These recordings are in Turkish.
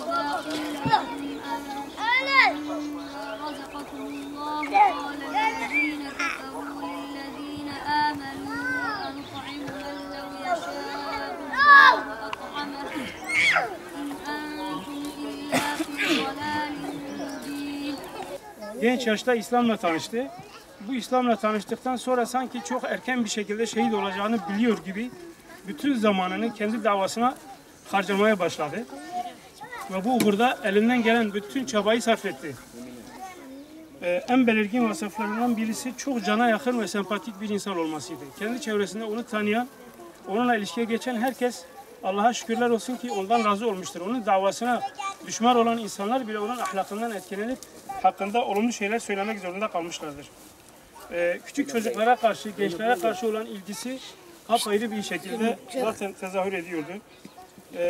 باقٍ رزقكم الله قال الذين كفروا للذين آمنوا أنطعم من لو يشاء الله أطعمه إن أنتم إلا في ضلال مبين. Genç yaşta İslam'la tanıştı. Bu İslam'la tanıştıktan sonra sanki çok erken bir şekilde şehit olacağını biliyor gibi bütün zamanını kendi davasına harcamaya başladı. Ve bu uğurda elinden gelen bütün çabayı sarf etti. En belirgin vasıflarından birisi çok cana yakın ve sempatik bir insan olmasıydı. Kendi çevresinde onu tanıyan, onunla ilişkiye geçen herkes Allah'a şükürler olsun ki ondan razı olmuştur. Onun davasına düşman olan insanlar bile onun ahlakından etkilenip hakkında olumlu şeyler söylemek zorunda kalmışlardır. Küçük çocuklara karşı, gençlere karşı olan ilgisi apayrı bir şekilde zaten tezahür ediyordu.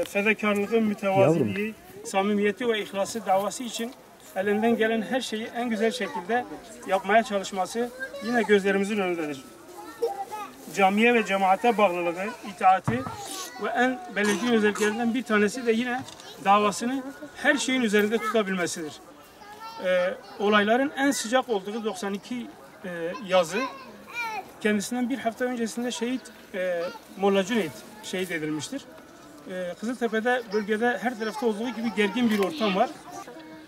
Fedakarlığı, mütevaziliği, samimiyeti ve ihlası davası için elinden gelen her şeyi en güzel şekilde yapmaya çalışması yine gözlerimizin önündedir. Camiye ve cemaate bağlılığı, itaati ve en belirgin özelliklerinden bir tanesi de yine davasını her şeyin üzerinde tutabilmesidir. Olayların en sıcak olduğu 92 yazı kendisinden bir hafta öncesinde şehit Molla Cüneyt şehit edilmiştir. Kızıltepe'de bölgede her tarafta olduğu gibi gergin bir ortam var.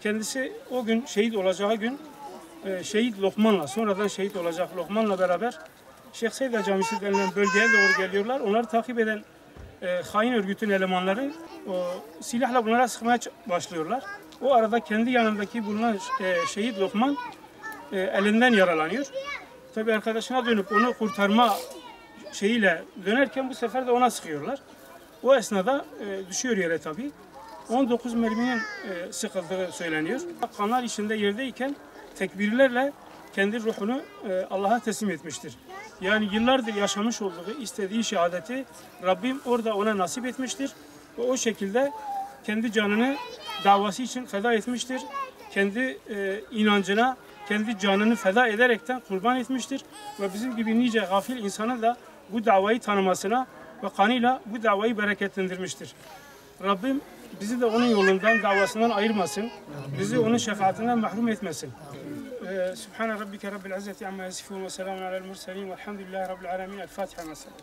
Kendisi o gün şehit olacağı gün şehit Lokman'la, sonradan şehit olacak Lokman'la beraber Şeyh Seyda Camisi denilen bölgeye doğru geliyorlar. Onları takip eden hain örgütün elemanları silahla bunlara sıkmaya başlıyorlar. O arada kendi yanındaki bulunan şehit Lokman elinden yaralanıyor. Tabi arkadaşına dönüp onu kurtarma şeyiyle dönerken bu sefer de ona sıkıyorlar. O esnada düşüyor yere tabi. 19 merminin sıkıldığı söyleniyor. Kanlar içinde yerdeyken tekbirlerle kendi ruhunu Allah'a teslim etmiştir. Yani yıllardır yaşamış olduğu, istediği şehadeti Rabbim orada ona nasip etmiştir. Ve o şekilde kendi canını davası için feda etmiştir. Kendi inancına, kendi canını feda ederekten kurban etmiştir. Ve bizim gibi nice gafil insanın da bu davayı tanımasına ve kanıyla bu davayı bereketlendirmiştir. Rabbim bizi de onun yolundan, davasından ayırmasın. Bizi onun şefaatinden mahrum etmesin. Subhane Rabbike Rabbil İzzeti amma yasifun ve selamun alel murselin velhamdülillahi Rabbil alemin. El Fatiha mesela.